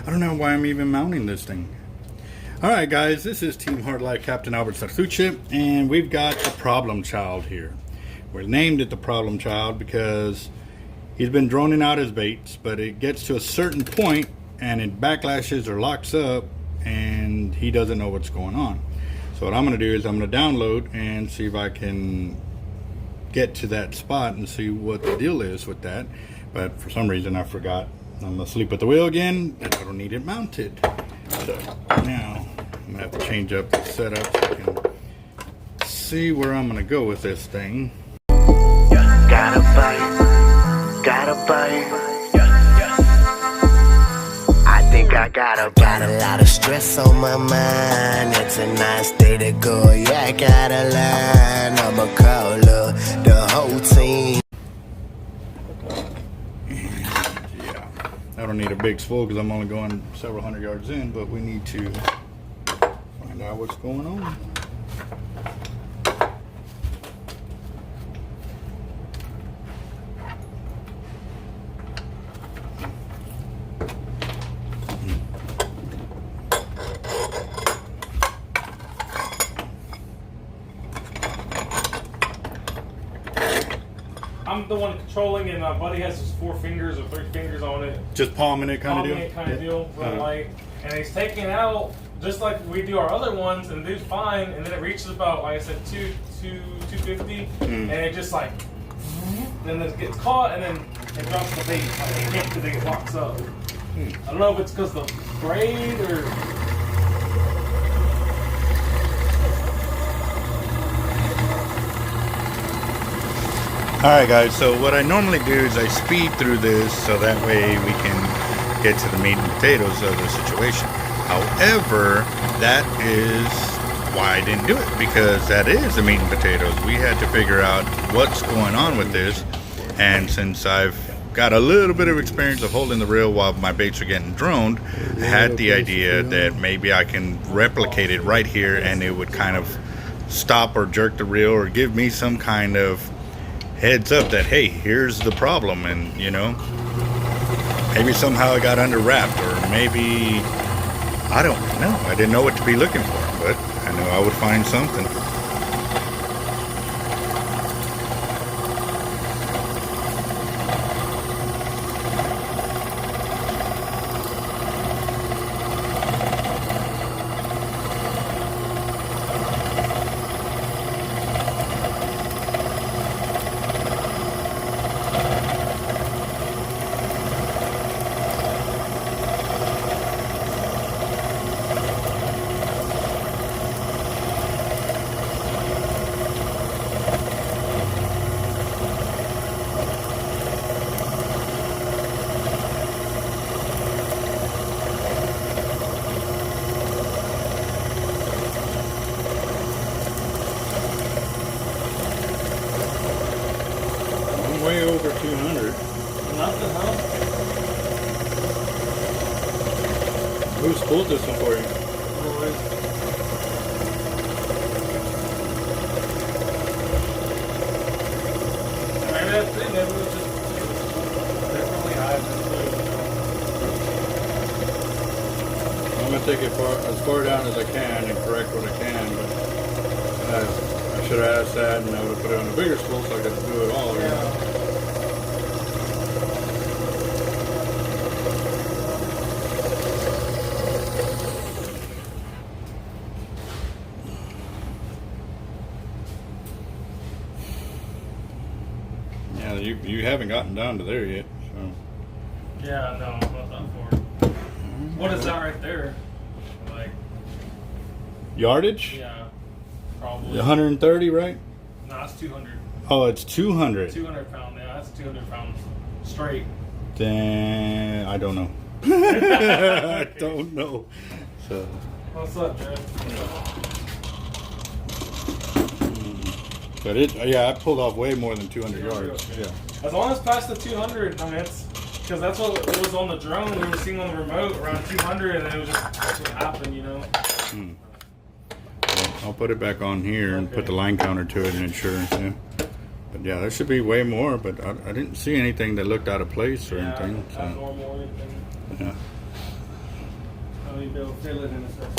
I don't know why I'm even mounting this thing. Alright guys, this is Team Hard Life Captain Alberto Zertuche, and we've got the problem child here. We named it the problem child because he's been droning out his baits, but it gets to a certain point and it backlashes or locks up and he doesn't know what's going on. So what I'm going to do is I'm going to download and see if I can get to that spot and see what the deal is with that. But for some reason I forgot. I'm asleep at the wheel again and I don't need it mounted. So now I'm gonna have to change up the setup so I can see where I'm gonna go with this thing. Gotta bite, gotta bite. I think I got a lot of stress on my mind. It's a nice day to go. Yeah, I gotta learn. I'ma call up the whole team. I don't need a big spool because I'm only going several hundred yards in, but we need to find out what's going on. I'm the one controlling, and my buddy has his 4 fingers or 3 fingers on it. Just palming it kind of deal? Palming it kind of deal, real light. And he's taking out, just like we do our other ones, and it's fine, and then it reaches about, like I said, 250, and it just like, then it gets caught, and then it drops the bait. Like, it can't because it locks up. I don't know if it's because the braid or... Alright guys, so what I normally do is I speed through this so that way we can get to the meat and potatoes of the situation. However, that is why I didn't do it, because that is the meat and potatoes. We had to figure out what's going on with this, and since I've got a little bit of experience of holding the reel while my baits are getting droned, I had the idea that maybe I can replicate it right here and it would kind of stop or jerk the reel or give me some kind of heads up that, hey, here's the problem, and you know, maybe somehow it got under wrapped, or maybe, I don't know, I didn't know what to be looking for, but I knew I would find something. Way over 200. Nothing, huh? Who spooled this one for you? I mean, that's it. It was just definitely high. I'm going to take it as far down as I can and correct what I can, but I should have asked that, and I would have put it on a bigger spool so I could do it all. Yeah. Yeah, you haven't gotten down to there yet, so. Yeah, no, not that far. What is that right there? Like, Yardage? yeah, probably. 130, right? No, it's 200. Oh, it's 200. 200 pound, yeah, that's 200 pounds straight. Then I don't know. I don't know. So. What's up, Jeff? But yeah, I pulled off way more than 200 yards. Okay. Yeah. As long as past the 200, I mean, it's because that's what it was on the drone. We were seeing on the remote around 200, and then it was just what happened, you know. Well, I'll put it back on here and put the line counter to it and ensure. Yeah. But yeah, there should be way more. But I didn't see anything that looked out of place or anything. So. Abnormal or anything. Yeah. Oh, you'll be able to feel it in a second.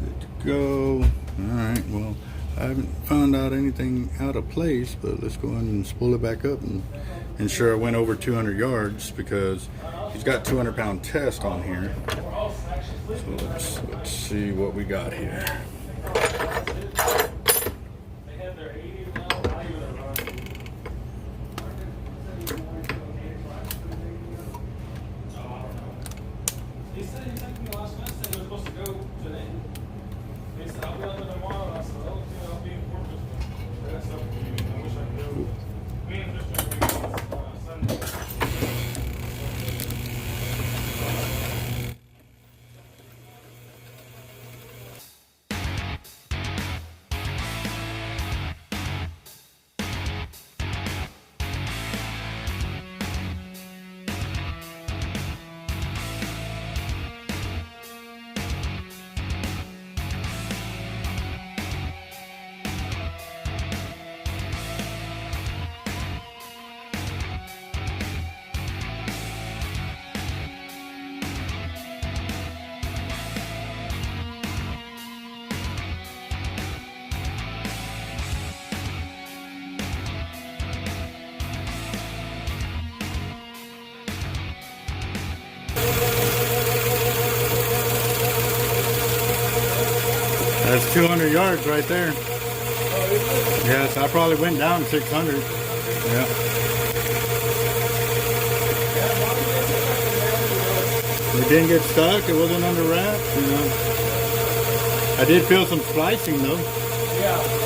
Good to go. All right, well, I haven't found out anything out of place, but let's go ahead and spool it back up and ensure it went over 200 yards because he's got 200-pound test on here. So let's see what we got here. He said he texted me last night saying he was supposed to go today. He said, I'll be out there tomorrow. I said, oh, okay, I'll be in Corpus. That's up to you. I wish I could go. Me and just trying to be on Sunday. That's 200 yards right there. Yes, I probably went down 600. Yeah. It didn't get stuck. It wasn't under wraps, you know. I did feel some splicing though. Yeah.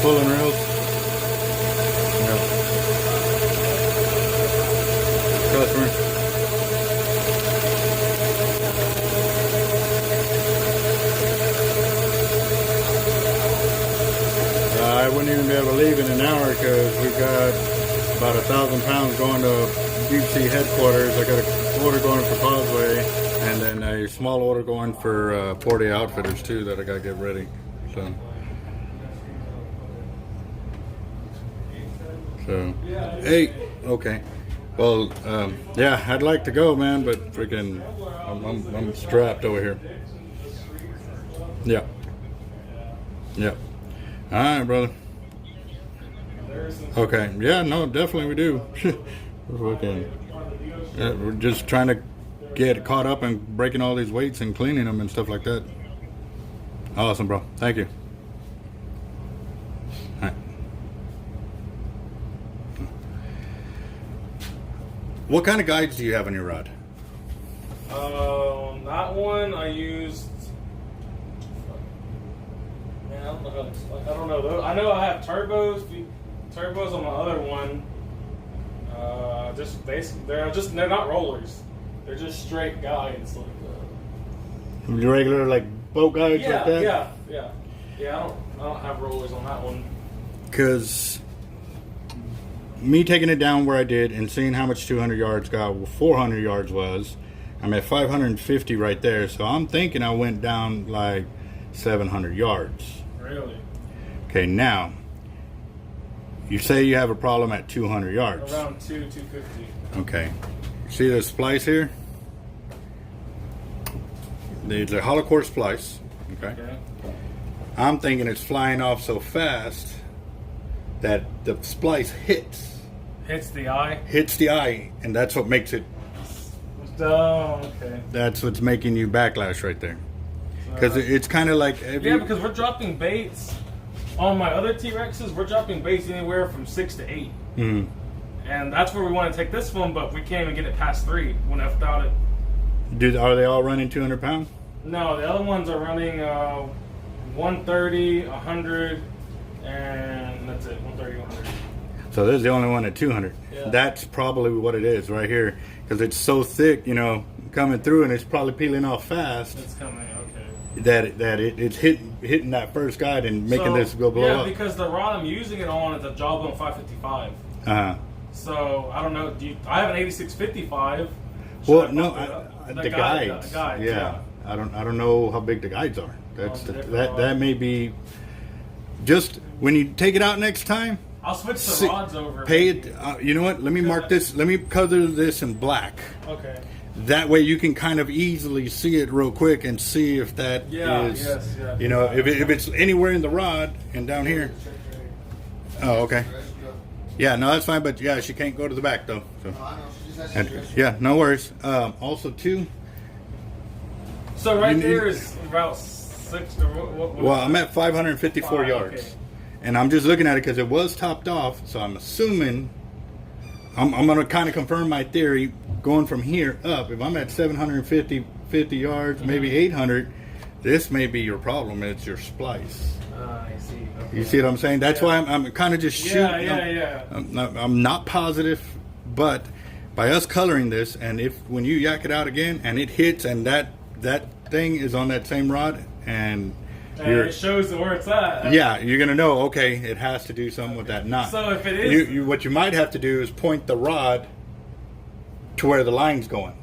Pulling reels. Yep. Customer. I wouldn't even be able to leave in an hour because we've got about 1,000 pounds going to deep sea headquarters. I got an order going for Causeway and then a small order going for 40 outfitters too that I got to get ready. So, hey, okay. Well, yeah, I'd like to go, man, but freaking, I'm strapped over here. Yeah. Yeah. All right, brother. Okay. Yeah, no, definitely we do. We're just trying to get caught up and breaking all these weights and cleaning them and stuff like that. Awesome, bro. Thank you. All right. What kind of guides do you have on your rod? That one I used. Man, I don't know. I don't know. I know I have turbos on my other one. Just basically, they're not rollers. They're just straight guides. Like Regular like boat guides like that. Yeah. I don't have rollers on that one. Because me taking it down where I did and seeing how much 200 yards got, 400 yards was, I'm at 550 right there. So I'm thinking I went down like 700 yards. Really? Okay, now, you say you have a problem at 200 yards. Around 250. Okay. See the splice here? There's a hollow core splice. Okay. I'm thinking it's flying off so fast that the splice hits Hits the eye. Hits the eye, and that's what makes it. Oh, okay. That's what's making you backlash right there. Because it's kind of like because we're dropping baits on my other T-Rexes. We're dropping baits anywhere from 6 to 8, Mhm. and that's where we want to take this one, but we can't even get it past 3 without it. Are they all running 200 pounds? No, the other ones are running 130, 100, and that's it. 130, 100. So this is the only one at 200. Yeah. That's probably what it is right here, because it's so thick, you know, coming through, and it's probably peeling off fast. It's coming. Okay. It's hitting that first guide and making this go blow up. Yeah, because the rod I'm using it on is a Jawbone 555. Uh-huh. So I don't know. I have an 8655. Well, no, the guides. guides. The Yeah, I don't know how big the guides are. That That may be just when you take it out next time. I'll switch the rods over. Pay it. You know what? Let me mark this. Let me color this in black. Okay. That way you can kind of easily see it real quick and see if that is. Yes, yeah. You know, if it's anywhere in the rod and down here. Oh, okay. Yeah, no, that's fine. But yeah, she can't go to the back though. So. And, yeah, no worries. Also, too. So right there is about 6. Well, I'm at 554 yards. Okay. And I'm just looking at it because it was topped off, so I'm assuming I'm going to kind of confirm my theory going from here up. If I'm at 750 yards, maybe 800, this may be your problem. It's your splice. I see. Okay. You see what I'm saying? That's why I'm kind of just shooting. Yeah. I'm not positive, but by us coloring this, and when you yak it out again and it hits, and that thing is on that same rod, and it shows where it's at. Yeah, you're gonna know. Okay, it has to do something with that knot. So if it is, what you might have to do is point the rod to where the line's going.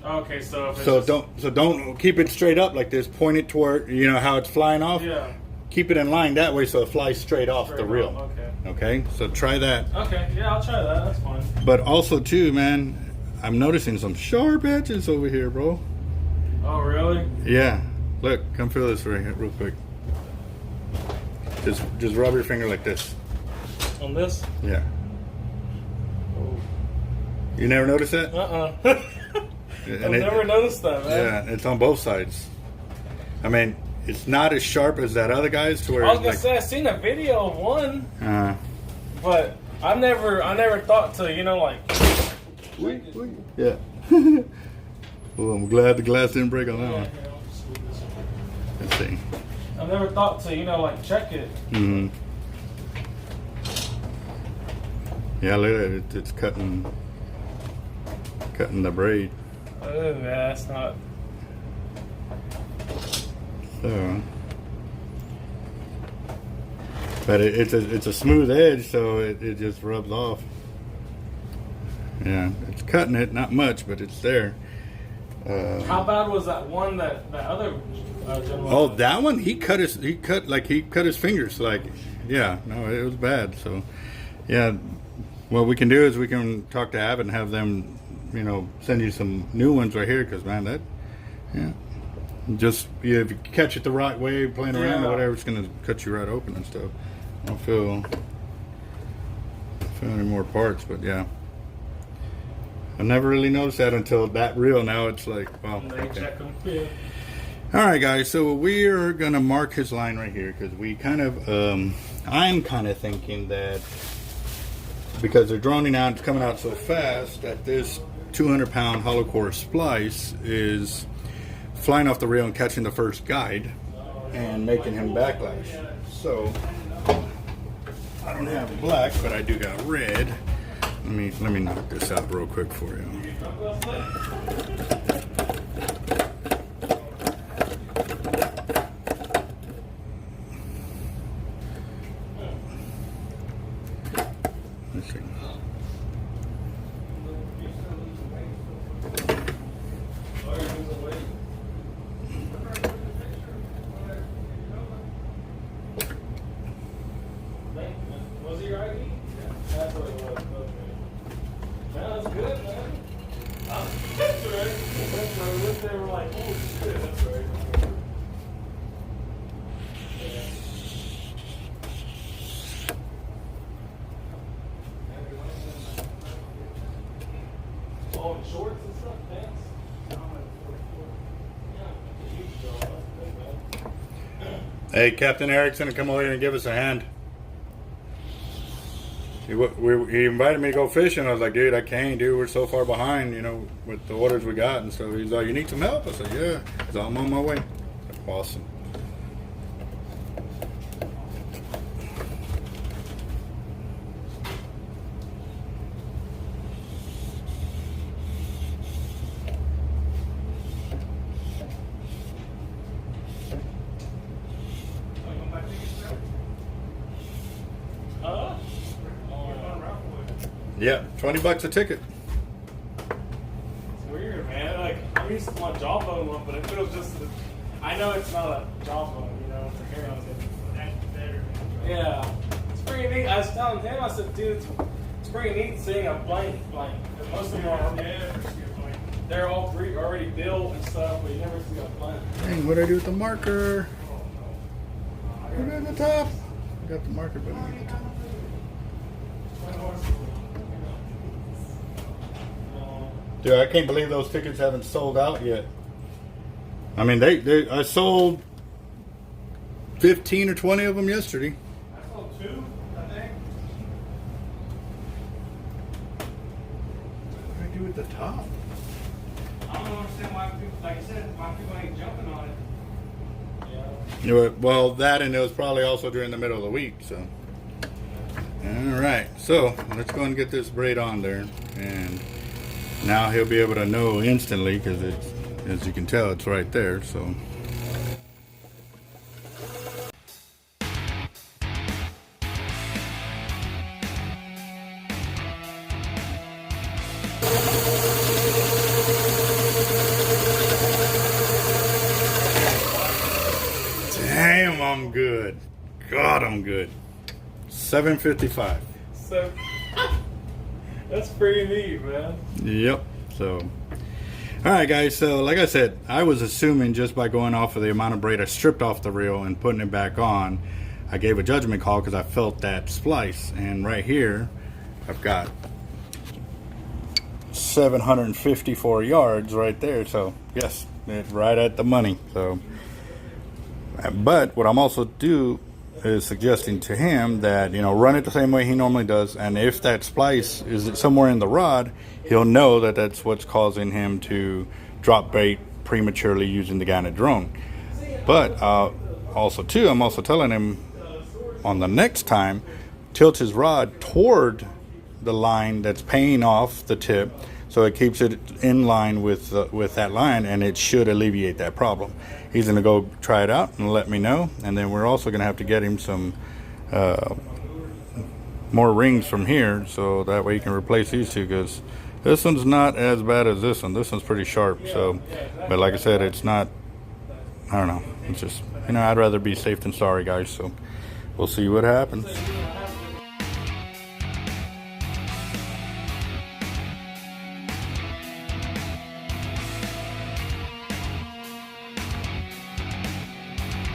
Okay, so if it's don't keep it straight up like this. Point it toward how it's flying off. Yeah. Keep it in line that way so it flies straight off the reel. Okay, so try that. Okay, yeah, I'll try that. That's fine. But also too, man, I'm noticing some sharp edges over here, bro. Oh, really? Yeah. Look, come feel this right here real quick. Just rub your finger like this. On this? Yeah. Oh. You never noticed that? I've never noticed that, man. Yeah, it's on both sides. I mean, it's not as sharp as that other guy's to where I was gonna say I've seen a video of one, but I never thought to yeah. Well, I'm glad the glass didn't break on that one. Let's see. I never thought to check it. Mm-hmm. Yeah, look at it. It's cutting the braid. Oh, yeah, that's not. So, but it's a smooth edge, so it just rubs off. Yeah, it's cutting it, not much, but it's there. How bad was that one that other gentleman? Oh, that one he cut his fingers, yeah, no, it was bad. So yeah, what we can do is we can talk to Abbott and have them send you some new ones right here, because man, if you catch it the right way playing around or whatever, it's gonna cut you right open and stuff. I don't feel any more parts, but yeah, I never really noticed that until that reel. Now it's like, wow. Check them. Yeah. All right, guys. So we are gonna mark his line right here because we kind of, I'm kind of thinking that because they're droning out, it's coming out so fast that this 200-pound hollow core splice is flying off the reel and catching the first guide and making him backlash. So I don't have black, but I do got red. Let me knock this out real quick for you. Let's see. Was he right? That's what it was. Okay. That's good, man. That's right. That's right. They were like, oh shit, that's right. Oh, and shorts and stuff, pants. Hey, Captain Erickson, come over here and give us a hand. He invited me to go fishing. I was like, dude, I can't, dude. We're so far behind, you know, with the orders we got. And so he's like, you need some help? I said, yeah. He's like, I'm on my way. Like, awesome. Yeah, $20 a ticket. It's weird, man. Like, I'm used to my jawbone one, but it feels just. I know it's not a jawbone, you know, it's a hair on it. That's better. Yeah. It's pretty neat. I was telling him, I said, dude, it's pretty neat seeing a blank. Because most of them are, they're all already built and stuff, but you never see a blank. Dang, what do I do with the marker? Put it at the top. I got the marker, but at the top. Dude, I can't believe those tickets haven't sold out yet. I mean, I sold 15 or 20 of them yesterday. I sold 2, I think. What do I do at the top? I don't understand why people, like you said, why people ain't jumping on it. Yeah. You know, well, that and it was probably also during the middle of the week, so. All right, so let's go and get this braid on there, and now he'll be able to know instantly because it's, as you can tell, it's right there. So. Damn, I'm good. God, I'm good. 7:55. So, that's pretty neat, man. Yep. So, all right, guys. So, like I said, I was assuming just by going off of the amount of braid I stripped off the reel and putting it back on, I gave a judgment call because I felt that splice. And right here, I've got 754 yards right there. So, yes, it's right at the money. So, but what I'm also is suggesting to him that, you know, run it the same way he normally does, and if that splice is somewhere in the rod, he'll know that that's what's causing him to drop bait prematurely using the Gannett drone. But also too, I'm also telling him on the next time, tilt his rod toward the line that's paying off the tip, so it keeps it in line with that line, and it should alleviate that problem. He's going to go try it out and let me know, and then we're also going to have to get him some more rings from here, so that way he can replace these two, because this one's not as bad as this one. This one's pretty sharp. So, but like I said, it's not, I don't know, it's just, you know, I'd rather be safe than sorry, guys. So we'll see what happens.